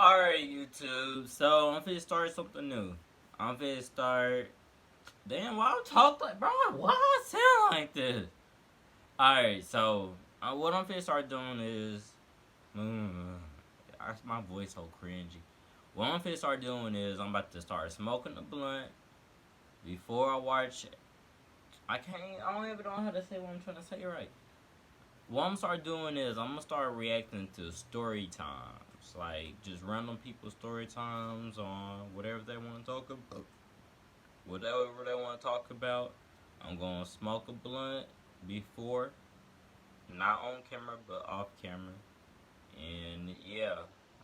Alright, YouTube. So, I'm finna start something new. I'm finna start. Damn, why I talk like. Bro, why I sound like this? Alright, so, what I'm finna start doing is. My voice so cringy. What I'm finna start doing is I'm about to start smoking a blunt before I watch. I don't even know how to say what I'm trying to say right. What I'm gonna start doing is I'm gonna start reacting to story times, like just random people's story times on whatever they want to talk about. Whatever they want to talk about, I'm gonna smoke a blunt before, not on camera but off camera, and yeah,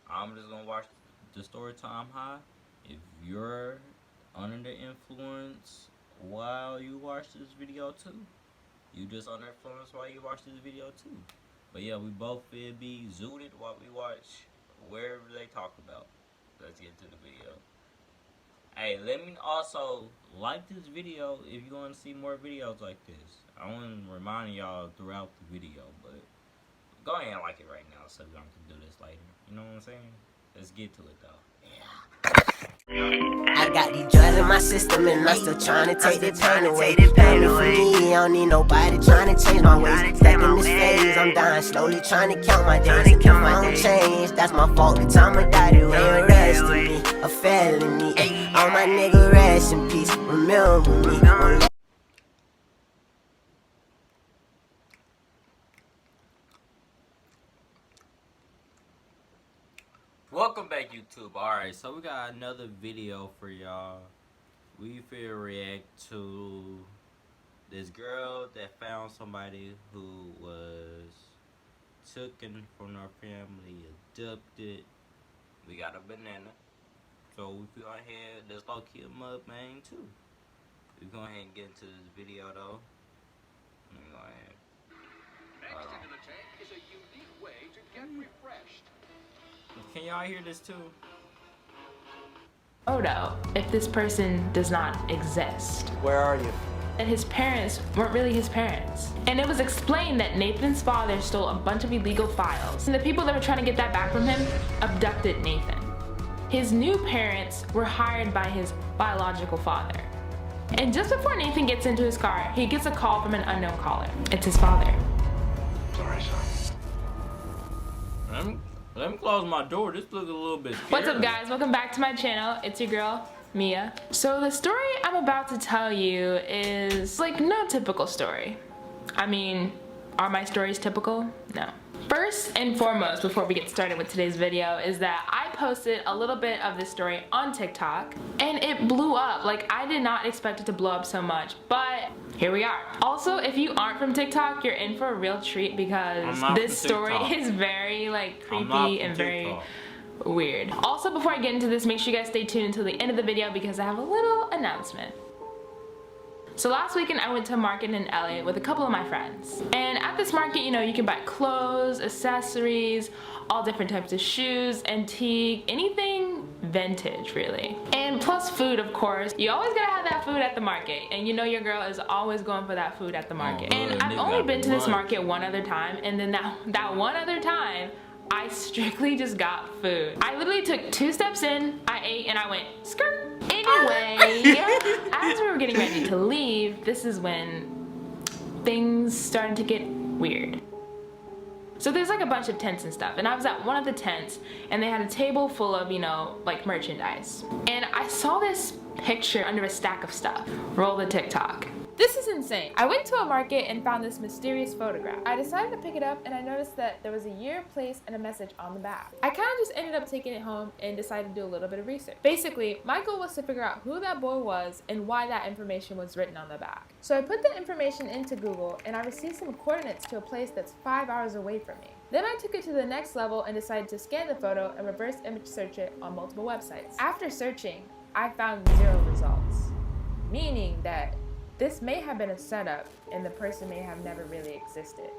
I'm just gonna watch the story time high. If you're under the influence while you watch this video too, you just under influence while you watch this video too. But yeah, we both will be zooted while we watch wherever they talk about. Let's get to the video. Hey, let me also like this video if you want to see more videos like this. I want to remind y'all throughout the video, but go ahead and like it right now so we don't have to do this later. You know what I'm saying? Let's get to it though. I got these drugs in my system and I'm still trying to take the pain away. Pain for me, I don't need nobody trying to change my ways. Stuck in this phase, I'm dying slowly trying to count my days. If I don't change, that's my fault. The time I died, it ain't arresting me, a felony. All my niggas rest in peace, remember me. Welcome back, YouTube. Alright, so we got another video for y'all. We finna react to this girl that found somebody who was taken from our family, abducted. We got a banana. So we go ahead, let's low key him up, man, too. We go ahead and get into this video, though. Let me go ahead. Next into the tank is a unique way to get refreshed. Can y'all hear this too? Photo if this person does not exist. Where are you? And his parents weren't really his parents. And it was explained that Nathan's father stole a bunch of illegal files. And the people that were trying to get that back from him abducted Nathan. His new parents were hired by his biological father. And just before Nathan gets into his car, he gets a call from an unknown caller. It's his father. Sorry, son. Let me close my door. This looks a little bit scary. What's up, guys? Welcome back to my channel. It's your girl, Mia. So the story I'm about to tell you is like no typical story. I mean, are my stories typical? No. First and foremost, before we get started with today's video, is that I posted a little bit of this story on TikTok and it blew up. Like, I did not expect it to blow up so much, but here we are. Also, if you aren't from TikTok, you're in for a real treat because this story is very like creepy and very weird. Also, before I get into this, make sure you guys stay tuned until the end of the video because I have a little announcement. So last weekend I went to a market in LA with a couple of my friends. And at this market, you know, you can buy clothes, accessories, all different types of shoes, antique, anything vintage really. And plus food, of course. You always gotta have that food at the market. And you know your girl is always going for that food at the market. And I've only been to this market one other time, and then that one other time, I strictly just got food. I literally took 2 steps in, I ate, and I went skirt. Anyway, as we were getting ready to leave, this is when things started to get weird. So there's like a bunch of tents and stuff, and I was at one of the tents, and they had a table full of, you know, like merchandise. And I saw this picture under a stack of stuff. Roll the TikTok. This is insane. I went to a market and found this mysterious photograph. I decided to pick it up and I noticed that there was a year, place, and a message on the back. I kind of just ended up taking it home and decided to do a little bit of research. Basically, my goal was to figure out who that boy was and why that information was written on the back. So I put the information into Google and I received some coordinates to a place that's 5 hours away from me. Then I took it to the next level and decided to scan the photo and reverse image search it on multiple websites. After searching, I found 0 results, meaning that this may have been a setup and the person may have never really existed.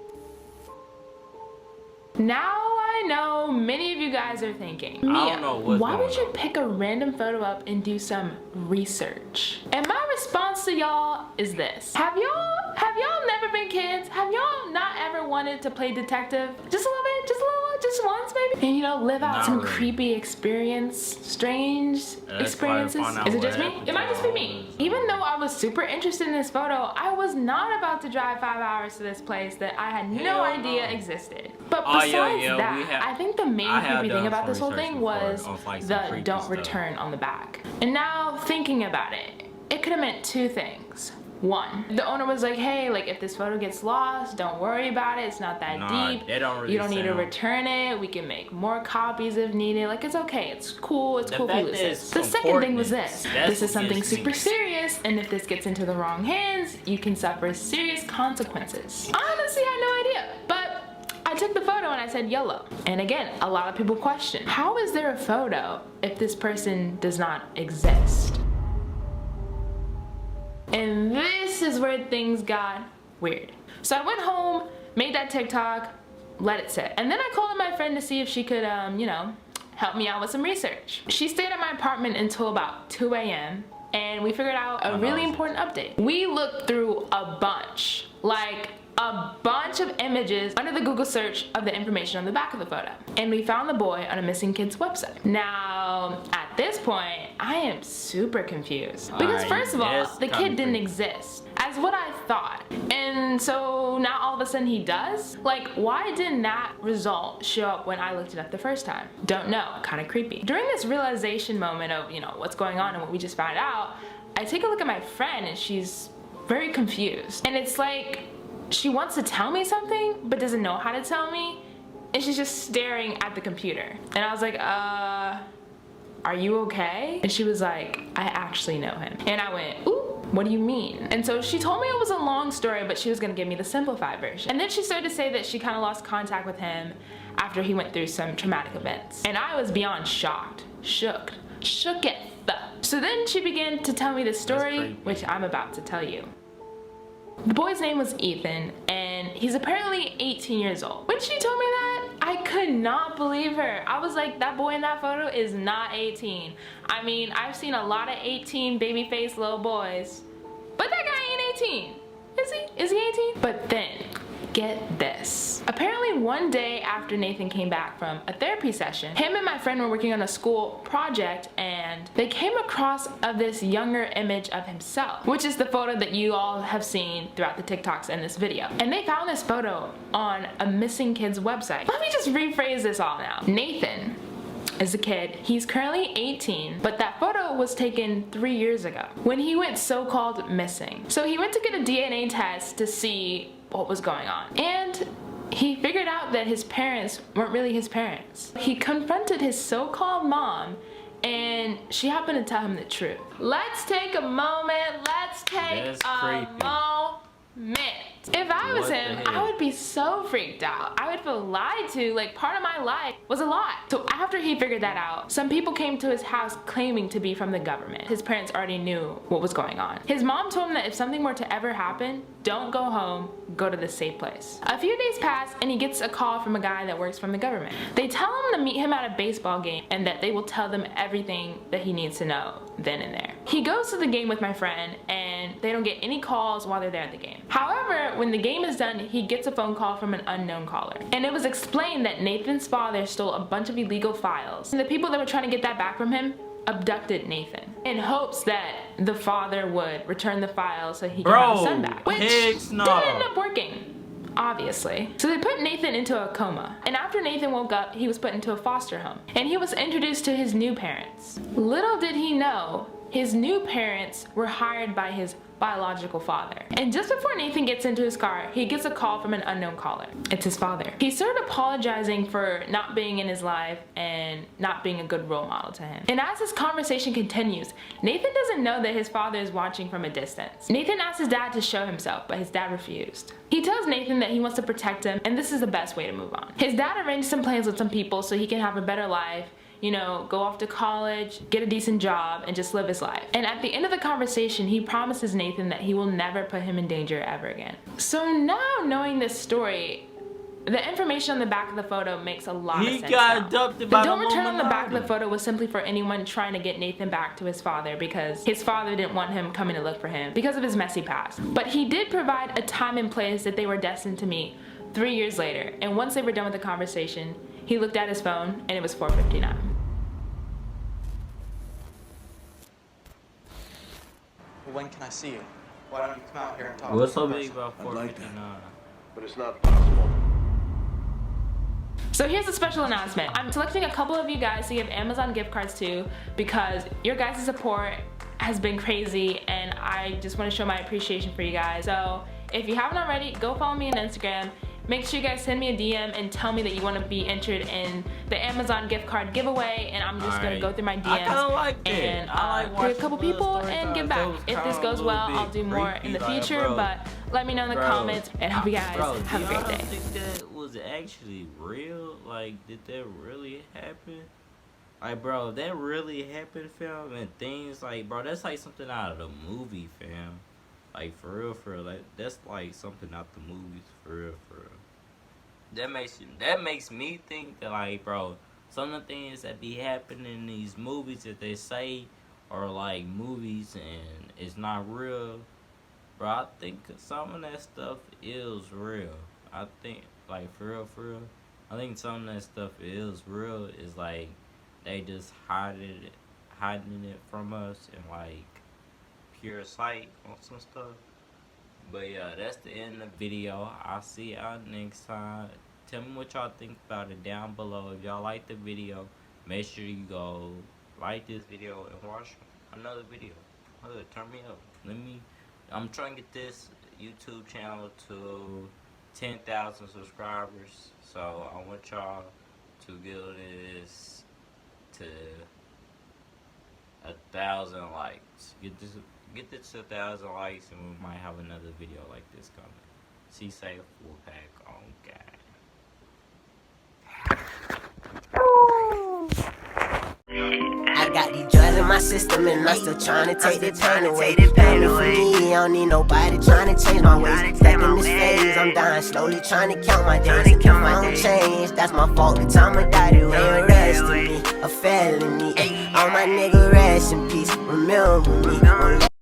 Now I know many of you guys are thinking, Mia, why would you pick a random photo up and do some research? And my response to y'all is this. Have y'all never been kids? Have y'all not ever wanted to play detective? Just a little bit, just just once maybe, and live out Not some really. creepy strange That's why I experiences. found out Is it what just me? happened It might to just be all me. those, Even though I was super interested in this photo, I was not about to drive 5 hours to this place that I had no Hell idea no. existed. But Oh, besides yeah, that, we have- I think the main I have creepy thing done about some this whole research thing before was on, like, some the creepy don't stuff. return on the back. And now thinking about it, it could have meant two things. One, the owner was like, hey, like if this photo gets lost, don't worry about it. It's not that Nah, deep. they don't really You don't need to sound- return it. We can make more copies if needed. Like it's okay. It's cool. It's The cool if you fact lose is, this. The second thing was importance. this. That's This is what something gets me. super serious, and if this gets into the wrong hands, you can suffer serious consequences. Honestly, I had no idea. But I took the photo and I said YOLO. And again, a lot of people question, how is there a photo if this person does not exist? And this is where things got weird. So I went home, made that TikTok, let it sit. And then I called my friend to see if she could, help me out with some research. She stayed at my apartment until about 2 a.m. and we figured out a really important update. We looked through a bunch of images under the Google search of the information on the back of the photo. And we found the boy on a missing kids website. Now, at this point, I am super confused. Because Alright, first of all, yes, the kinda kid didn't creepy. exist, as what I thought. And so now all of a sudden he does? Like, why didn't that result show up when I looked it up the first time? Don't know, kinda creepy. During this realization moment of, what's going on and what we just found out, I take a look at my friend and she's very confused. And it's like, she wants to tell me something, but doesn't know how to tell me, and she's just staring at the computer. And I was like, are you okay? And she was like, I actually know him. And I went, ooh, what do you mean? And so she told me it was a long story, but she was gonna give me the simplified version. And then she started to say that she kind of lost contact with him after he went through some traumatic events. And I was beyond shocked, shooketh. So then she began to tell me the story, creepy. which I'm about to tell you. The boy's name was Ethan, and he's apparently 18 years old. When she told me that, I could not believe her. I was like, that boy in that photo is not 18. I mean, I've seen a lot of 18 baby-faced little boys, but that guy ain't 18. Is he? Is he 18? But then, get this. Apparently one day after Nathan came back from a therapy session, him and my friend were working on a school project and they came across this younger image of himself, which is the photo that you all have seen throughout the TikToks in this video. And they found this photo on a missing kids website. Let me just rephrase this all now. Nathan is a kid. He's currently 18, but that photo was taken 3 years ago when he went so-called missing. So he went to get a DNA test to see what was going on. And he figured out that his parents weren't really his parents. He confronted his so-called mom and she happened to tell him the truth. Let's take a moment. Let's take That's a creepy. moment. If I was What the him, heck? I would be so freaked out. I would feel lied to. Like, part of my life was a lie. So after he figured that out, some people came to his house claiming to be from the government. His parents already knew what was going on. His mom told him that if something were to ever happen, don't go home, go to the safe place. A few days pass and he gets a call from a guy that works from the government. They tell him to meet him at a baseball game and that they will tell them everything that he needs to know then and there. He goes to the game with my friend and they don't get any calls while they're there at the game. However, when the game is done, he gets a phone call from an unknown caller. And it was explained that Nathan's father stole a bunch of illegal files. And the people that were trying to get that back from him abducted Nathan in hopes that the father would return the files so he could have his son back. Which heck no. didn't end up working. Obviously. So they put Nathan into a coma. And after Nathan woke up, he was put into a foster home. And he was introduced to his new parents. Little did he know, his new parents were hired by his biological father. And just before Nathan gets into his car, he gets a call from an unknown caller. It's his father. He started apologizing for not being in his life and not being a good role model to him. And as this conversation continues, Nathan doesn't know that his father is watching from a distance. Nathan asks his dad to show himself, but his dad refused. He tells Nathan that he wants to protect him and this is the best way to move on. His dad arranged some plans with some people so he can have a better life, go off to college, get a decent job, and just live his life. And at the end of the conversation, he promises Nathan that he will never put him in danger ever again. So now knowing this story, the information on the back of the photo makes a lot of sense. He got now. abducted The by the don't return on the back of the Illuminati. photo was simply for anyone trying to get Nathan back to his father because his father didn't want him coming to look for him because of his messy past. But he did provide a time and place that they were destined to meet 3 years later. And once they were done with the conversation, He looked at his phone and it was 4:59. When can I see you? Why don't you come out here and talk What's to me so in big person? about 459? But it's not possible. So here's a special announcement. I'm selecting a couple of you guys to give Amazon gift cards to because your guys' support has been crazy and I just want to show my appreciation for you guys. So if you haven't already, go follow me on Instagram. Make sure you guys send me a DM and tell me that you want to be entered in the Amazon gift card giveaway, and I'm just gonna go through my DMs I kinda like that. and I like pick a watching couple little people story and times. give That back. was If this kinda goes a well, little I'll do bit more in the creepy, like, future, bro. but let me know in the comments, and hope you guys have a great day. Do you think that was actually real? Like, did that really happen? Like, bro, that really happened, fam? And things like, bro, that's like something out of the movie, fam. Like, for real, like, that's like something out the movies, for real. That makes me think that, like, bro, some of the things that be happening in these movies that they say are like movies and it's not real. Bro, I think some of that stuff is real. I think, like, for real, I think some of that stuff is real. Is like they just hiding it from us in like pure sight on some stuff. But yeah, that's the end of the video. I'll see y'all next time. Tell me what y'all think about it down below. If y'all like the video, make sure you go like this video and watch another video. Turn me up. I'm trying to get this YouTube channel to 10,000 subscribers. So I want y'all to get this to 1,000 likes. Get this to 1,000 likes and we might have another video like this coming. See safe, full pack on God. I got these drugs in my system and I'm still trying to take the pain away. Pain for me, I don't need nobody trying to change my ways. Stacking this phase, I'm dying slowly trying to count my days. If I don't change, that's my fault. The time I died, it ain't arresting me, a felony. All my nigga rest in peace, remember me.